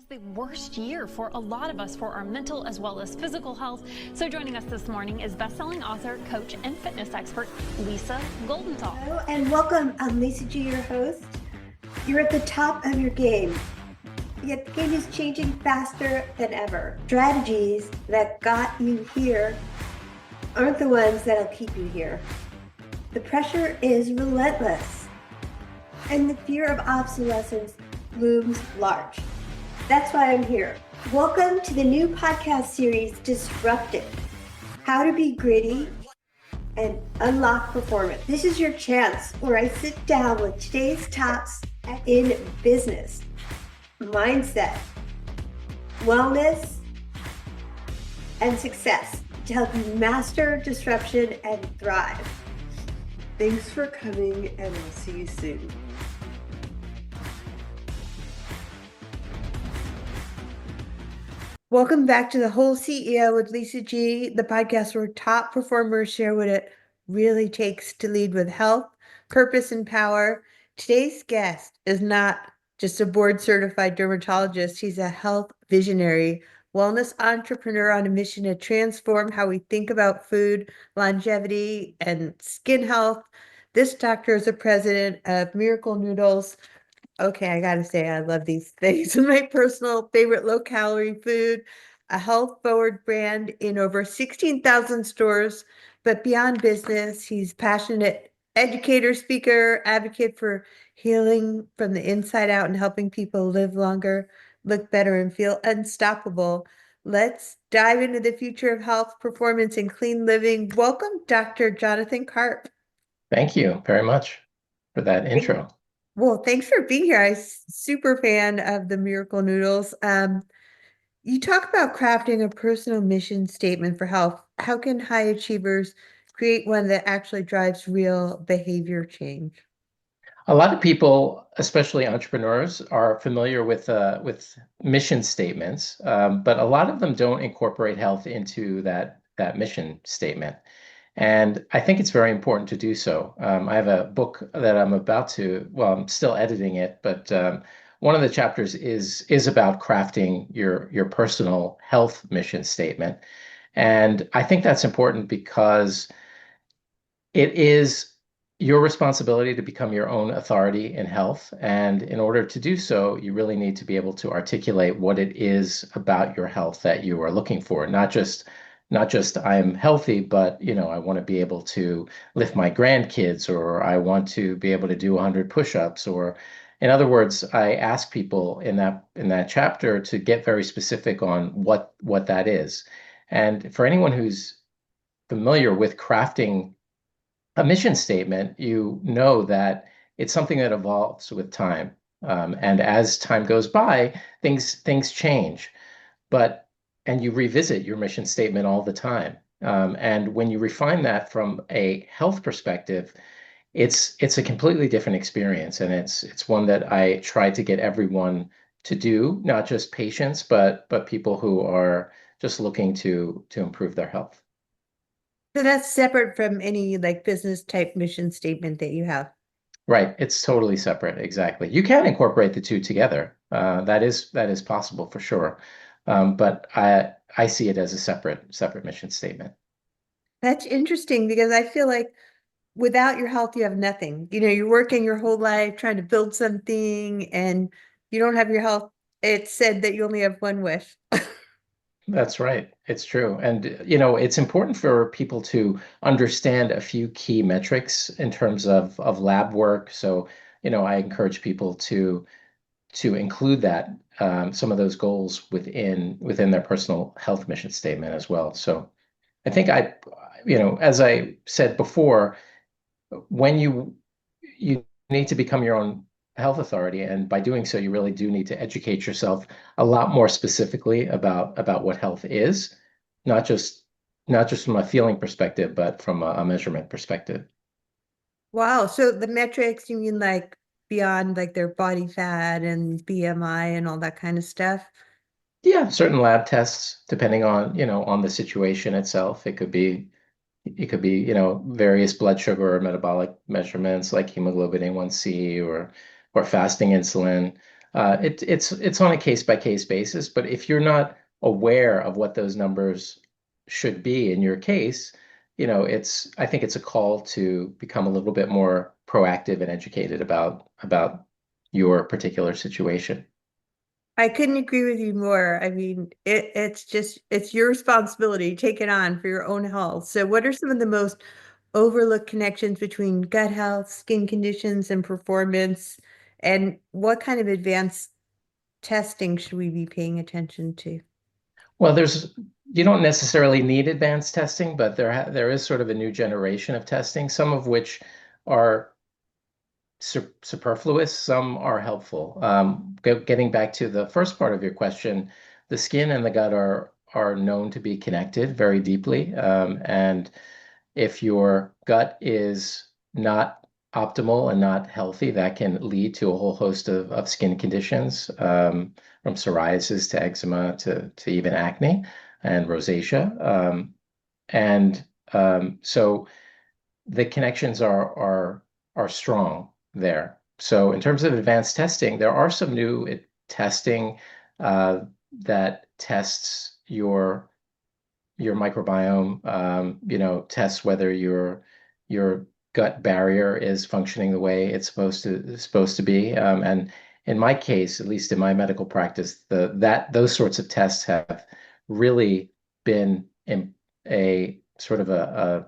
The worst year for a lot of us for our mental as well as physical health. So joining us this morning is best-selling author, coach, and fitness expert, Lisa Goldenthal. Hello and welcome. I'm Lisa G, your host. You're at the top of your game, yet the game is changing faster than ever. Strategies that got you here aren't the ones that'll keep you here. The pressure is relentless, and the fear of obsolescence looms large. That's why I'm here. Welcome to the new podcast series, Disrupted: How to Be Gritty and Unlock Performance. This is your chance where I sit down with today's tops in business, mindset, wellness, and success to help you master disruption and thrive. Thanks for coming, and I'll see you soon. Welcome back to the WholeCEO with Lisa G, the podcast where top performers share what it really takes to lead with health, purpose, and power. Today's guest is not just a board-certified dermatologist. He's a health visionary, wellness entrepreneur on a mission to transform how we think about food, longevity, and skin health. This doctor is the president of Miracle Noodles. Okay, I gotta say, I love these things. My personal favorite low-calorie food, a health-forward brand in over 16,000 stores. But beyond business, he's passionate educator, speaker, advocate for healing from the inside out and helping people live longer, look better, and feel unstoppable. Let's dive into the future of health, performance, and clean living. Welcome, Dr. Jonathan Carp. Thank you very much for that intro. Well, thanks for being here. I'm super fan of the Miracle Noodles. You talk about crafting a personal mission statement for health. How can high achievers create one that actually drives real behavior change? A lot of people, especially entrepreneurs, are familiar with mission statements, but a lot of them don't incorporate health into that mission statement. And I think it's very important to do so. I have a book that I'm still editing it, but one of the chapters is about crafting your personal health mission statement. And I think that's important because it is your responsibility to become your own authority in health. And in order to do so, you really need to be able to articulate what it is about your health that you are looking for, not just I'm healthy, but I want to be able to lift my grandkids, or I want to be able to do 100 push-ups, or in other words, I ask people in that chapter to get very specific on what that is. And for anyone who's familiar with crafting a mission statement, you know that it's something that evolves with time. And as time goes by, things change. And you revisit your mission statement all the time. And when you refine that from a health perspective, it's a completely different experience. And it's one that I try to get everyone to do, not just patients, but people who are just looking to improve their health. So that's separate from any business type mission statement that you have. Right. It's totally separate. Exactly. You can incorporate the two together. That is possible for sure. But I see it as a separate mission statement. That's interesting because I feel like without your health, you have nothing. You're working your whole life trying to build something and you don't have your health. It's said that you only have one wish. That's right. It's true. And, it's important for people to understand a few key metrics in terms of lab work. So, I encourage people to include that, some of those goals within their personal health mission statement as well. So I think as I said before, when you need to become your own health authority, and by doing so, you really do need to educate yourself a lot more specifically about what health is, not just from a feeling perspective, but from a measurement perspective. Wow. So the metrics, you mean beyond their body fat and BMI and all that kind of stuff? Yeah, certain lab tests, depending on the situation itself. It could be, various blood sugar or metabolic measurements like hemoglobin A1C or fasting insulin. It's on a case by case basis, but if you're not aware of what those numbers should be in your case, I think it's a call to become a little bit more proactive and educated about your particular situation. I couldn't agree with you more. I mean, it's your responsibility. Take it on for your own health. So what are some of the most overlooked connections between gut health, skin conditions, and performance? And what kind of advanced testing should we be paying attention to? Well, you don't necessarily need advanced testing, but there is sort of a new generation of testing, some of which are superfluous, some are helpful. Getting back to the first part of your question, the skin and the gut are known to be connected very deeply, and if your gut is not optimal and not healthy, that can lead to a whole host of skin conditions, from psoriasis to eczema to even acne and rosacea. And so the connections are strong there. So in terms of advanced testing, there are some new testing that tests your microbiome, tests whether your gut barrier is functioning the way it's supposed to be. And in my case, at least in my medical practice, those sorts of tests have really been in a sort of an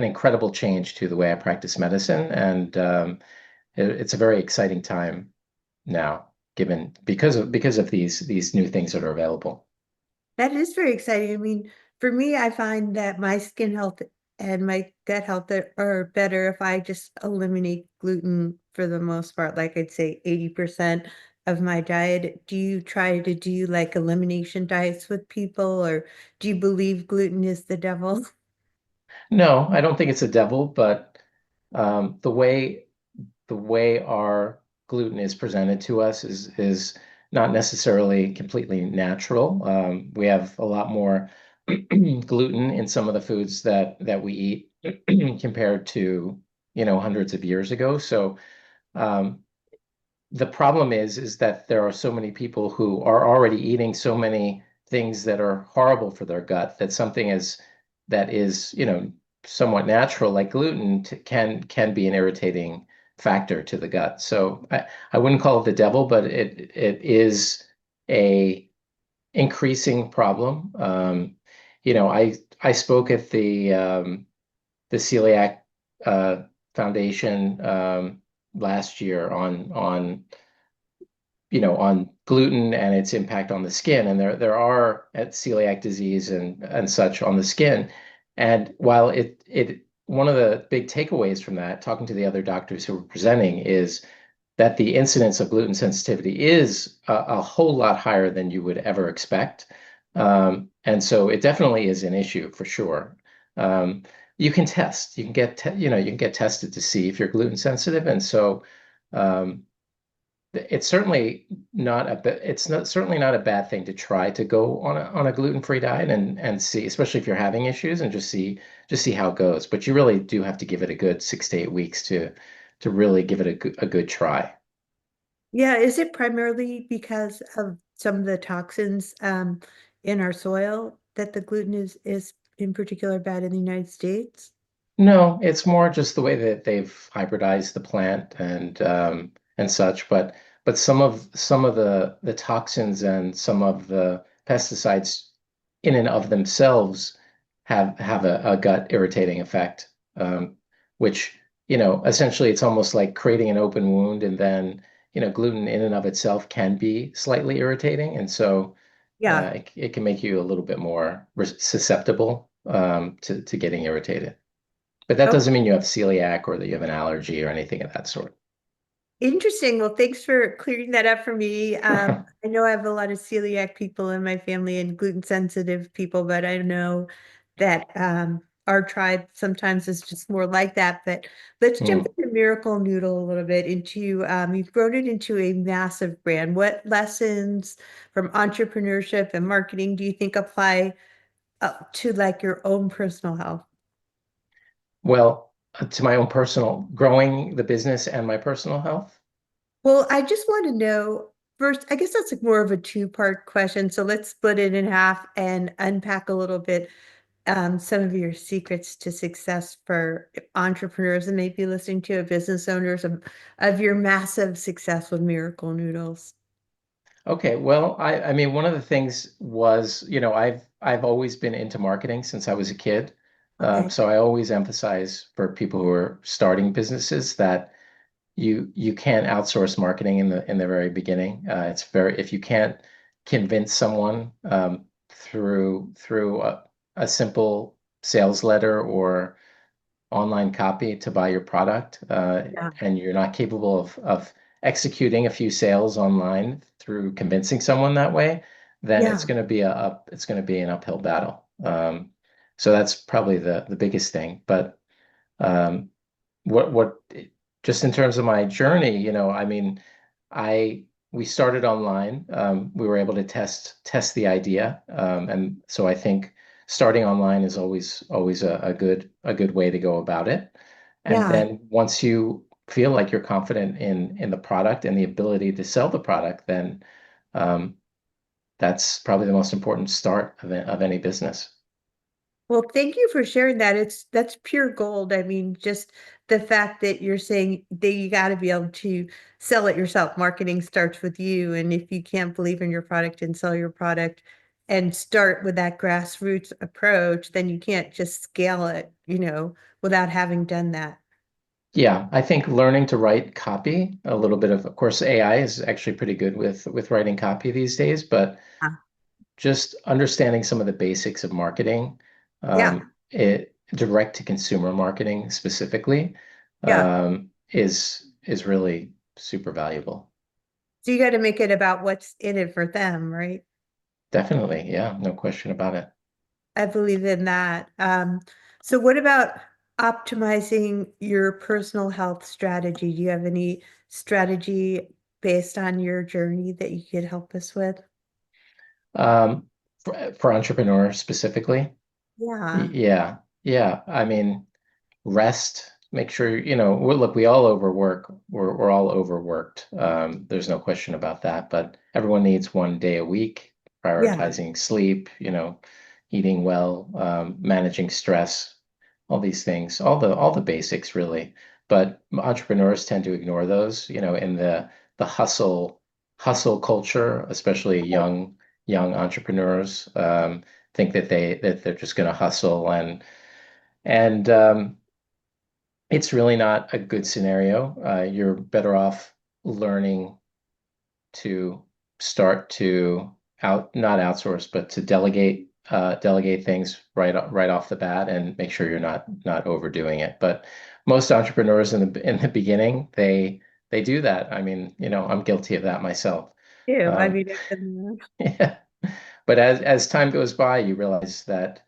incredible change to the way I practice medicine, and it's a very exciting time now, because of these new things that are available. That is very exciting. I mean, for me, I find that my skin health and my gut health are better if I just eliminate gluten for the most part. Like I'd say 80% of my diet. Do you try to do like elimination diets with people, or do you believe gluten is the devil? No, I don't think it's a devil, but the way our gluten is presented to us is not necessarily completely natural. We have a lot more gluten in some of the foods that we eat compared to hundreds of years ago. So um, the problem is that there are so many people who are already eating so many things that are horrible for their gut, that something that is somewhat natural like gluten can be an irritating factor to the gut. So I wouldn't call it the devil, but it is a increasing problem. I spoke at the Celiac uh, Foundation last year on gluten and its impact on the skin. And there are at celiac disease and such on the skin. And while it one of the big takeaways from that, talking to the other doctors who were presenting, is that the incidence of gluten sensitivity is a whole lot higher than you would ever expect. And so it definitely is an issue for sure. You can test, you can get, you can get tested to see if you're gluten sensitive. And so, um, it's certainly not a bad thing to try to go on a gluten-free diet and see, especially if you're having issues, and just see how it goes. But you really do have to give it a good 6 to 8 weeks to really give it a good try. Yeah, is it primarily because of some of the toxins in our soil that the gluten is in particular bad in the United States? No, it's more just the way that they've hybridized the plant and such. But some of the toxins and some of the pesticides in and of themselves have a gut irritating effect, which essentially it's almost like creating an open wound, and then gluten in and of itself can be slightly irritating, and so Yeah. it can make you a little bit more susceptible to getting irritated. But that doesn't mean you have celiac or that you have an allergy or anything of that sort. Interesting. Well, thanks for clearing that up for me. I know I have a lot of celiac people in my family and gluten sensitive people, but I know that our tribe sometimes is just more like that. But let's jump Mm. into Miracle Noodle a little bit into you've grown it into a massive brand. What lessons from entrepreneurship and marketing do you think apply to like your own personal health? Well, to my own personal growing the business and my personal health. Well, I just want to know first, I guess that's more of a two-part question. So let's split it in half and unpack a little bit some of your secrets to success for entrepreneurs and maybe listening to a business owners of your massive success with Miracle Noodles. Okay, well, I mean, one of the things was, I've always been into marketing since I was a kid. Okay. So I always emphasize for people who are starting businesses that you can't outsource marketing in the very beginning. It's very if you can't convince someone through a simple sales letter or online copy to buy your product, Yeah. and you're not capable of executing a few sales online through convincing someone that way, then Yeah. it's going to be an uphill battle. So that's probably the biggest thing. But um, what just in terms of my journey, I mean, I we started online. We were able to test the idea, and so I think starting online is always a good way to go about it. And Yeah. then once you feel like you're confident in the product and the ability to sell the product, then um, that's probably the most important start of any business. Well, thank you for sharing that. That's pure gold. I mean, just the fact that you're saying that you got to be able to sell it yourself. Marketing starts with you, and if you can't believe in your product and sell your product and start with that grassroots approach, then you can't just scale it, without having done that. Yeah, I think learning to write copy, a little bit of course, AI is actually pretty good with writing copy these days, but Ah, just understanding some of the basics of marketing, yeah, direct to consumer marketing specifically, yeah. is really super valuable. So you got to make it about what's in it for them, right? Definitely, yeah, no question about it. I believe in that. So what about optimizing your personal health strategy? Do you have any strategy based on your journey that you could help us with? Um, for entrepreneurs specifically, Yeah, yeah, yeah. I mean, rest, make sure, look, we all overwork. We're all overworked. There's no question about that, but everyone needs 1 day a week, yeah. prioritizing sleep, eating well, managing stress, all these things, all the basics really. But entrepreneurs tend to ignore those, in the hustle culture, especially young entrepreneurs, think that they're just going to hustle and it's really not a good scenario. You're better off learning to start to not outsource, but to delegate things right off the bat and make sure you're not overdoing it. But most entrepreneurs in the beginning, they do that. I mean, I'm guilty of that myself. Ew, I Um, mean, I've been there. yeah. But as time goes by, you realize that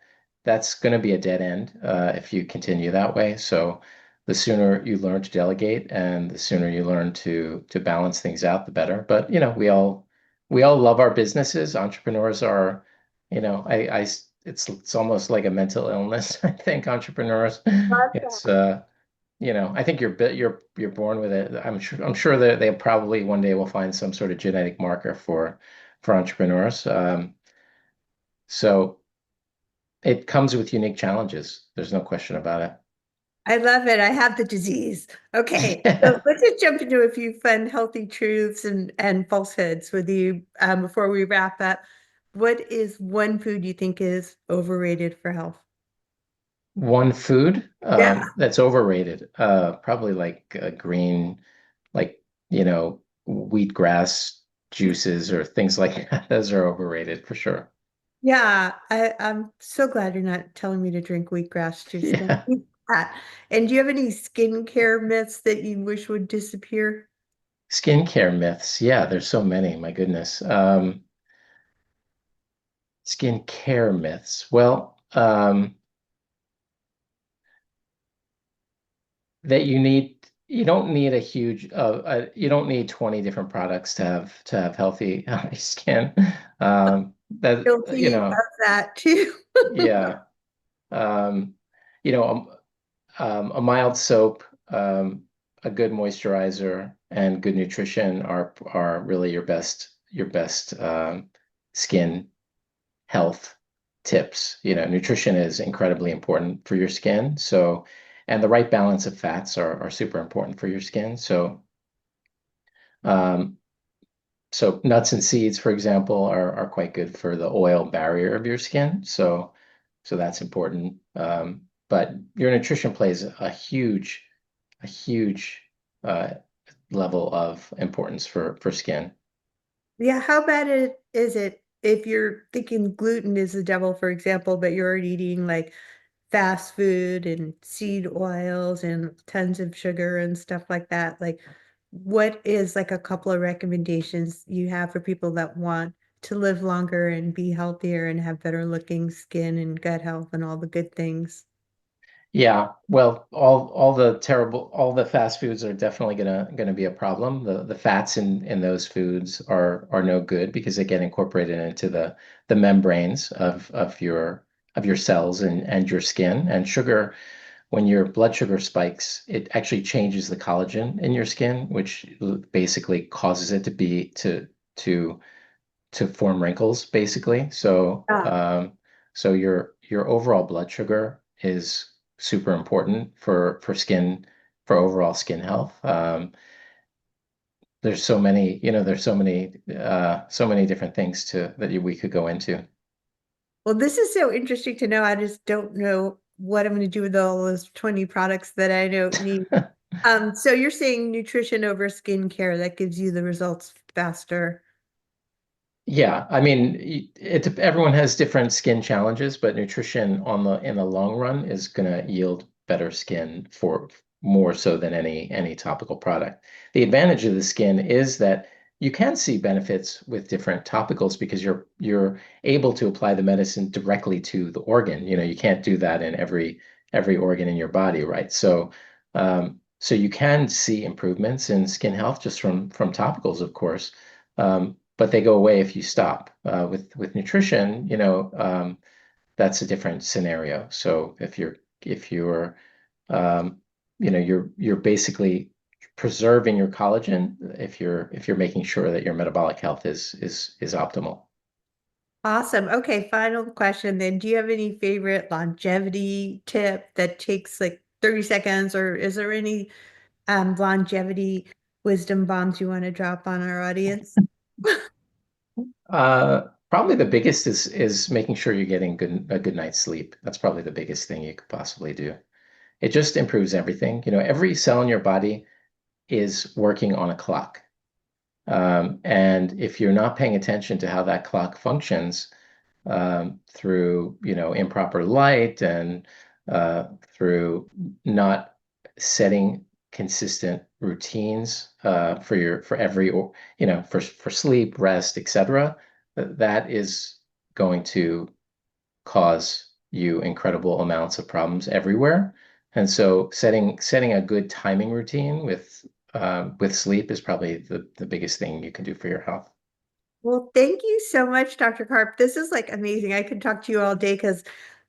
that's going to be a dead end if you continue that way. So the sooner you learn to delegate and the sooner you learn to balance things out, the better. But we all love our businesses. Entrepreneurs are, it's almost like a mental illness. I think entrepreneurs, Love it's that. I think you're born with it. I'm sure that they probably one day will find some sort of genetic marker for entrepreneurs. So it comes with unique challenges. There's no question about I love it. I have the disease. Okay, so it. let's just jump into a few fun, healthy truths and falsehoods with you before we wrap up. What is one food you think is overrated for health? One food Yeah. that's overrated, probably like green, like wheatgrass juices or things like that. Those are overrated for sure. Yeah, I'm so glad you're not telling me to drink wheatgrass juice. Thank Yeah. you for that. And do you have any skincare myths that you wish would disappear? Skincare myths. Yeah, there's so many. My goodness. Skincare myths. Well, that you don't need you don't need 20 different products to have healthy skin. That Guilty of that too. yeah. Um, you know, a mild soap, a good moisturizer, and good nutrition are really your best skin health tips. Nutrition is incredibly important for your skin. So, and the right balance of fats are super important for your skin. Um, so nuts and seeds, for example, are quite good for the oil barrier of your skin. So that's important. But your nutrition plays a huge uh, level of importance for skin. Yeah, how bad is it if you're thinking gluten is the devil, for example, but you're already eating like fast food and seed oils and tons of sugar and stuff like that? Like, what is like a couple of recommendations you have for people that want to live longer and be healthier and have better looking skin and gut health and all the good things? Yeah, well, all the fast foods are definitely gonna be a problem. The fats in those foods are no good because they get incorporated into the membranes of your cells and your skin. And sugar, when your blood sugar spikes, it actually changes the collagen in your skin, which basically causes it to to form wrinkles, basically. Ah, So your overall blood sugar is super important for overall skin health. There's so many different things we could go into. well, this is so interesting to know. I just don't know what I'm going to do with all those 20 products that I don't need. So you're saying nutrition over skincare that gives you the results faster. Yeah, I mean, everyone has different skin challenges, but nutrition in the long run is going to yield better skin for more so than any topical product. The advantage of the skin is that you can see benefits with different topicals because you're able to apply the medicine directly to the organ. You can't do that in every organ in your body, right? So you can see improvements in skin health just from topicals, of course. But they go away if you stop. With nutrition, that's a different scenario. So if you're um, you're basically preserving your collagen if you're making sure that your metabolic health is optimal. Awesome. Okay, final question then. Do you have any favorite longevity tip that takes like 30 seconds, or is there any longevity wisdom bombs you want to drop on our audience? Probably the biggest is making sure you're getting a good night's sleep. That's probably the biggest thing you could possibly do. It just improves everything. Every cell in your body is working on a clock. And if you're not paying attention to how that clock functions through, improper light and through not setting consistent routines for every, for sleep, rest, etc., that is going to cause you incredible amounts of problems everywhere. And so setting a good timing routine with sleep is probably the biggest thing you can do for your health. Well, thank you so much, Dr. Carp. This is like amazing. I could talk to you all day because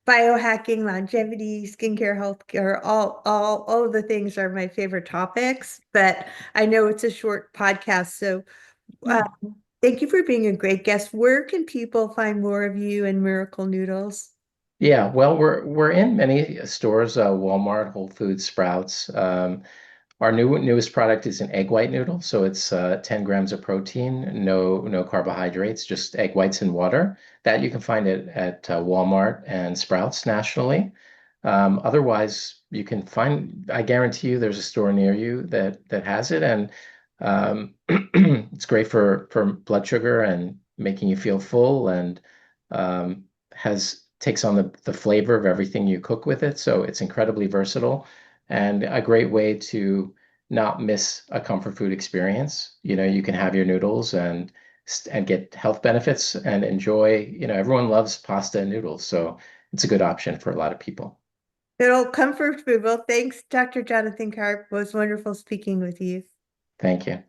biohacking, longevity, skincare, healthcare, all of the things are my favorite topics. But I know it's a short podcast, so uh, Yeah. thank you for being a great guest. Where can people find more of you and Miracle Noodles? Yeah, well, we're in many stores, Walmart, Whole Foods, Sprouts. Our newest product is an egg white noodle, so it's 10 grams of protein, no carbohydrates, just egg whites and water. That you can find it at Walmart and Sprouts nationally. Otherwise, you can find. I guarantee you, there's a store near you that has it, and it's great for blood sugar and making you feel full, and has takes on the flavor of everything you cook with it. So it's incredibly versatile and a great way to not miss a comfort food experience. You can have your noodles and get health benefits and enjoy, everyone loves pasta and noodles, so it's a good option for a lot of people. Good old comfort food. Well, thanks, Dr. Jonathan Carp. It was wonderful speaking with you. Thank you.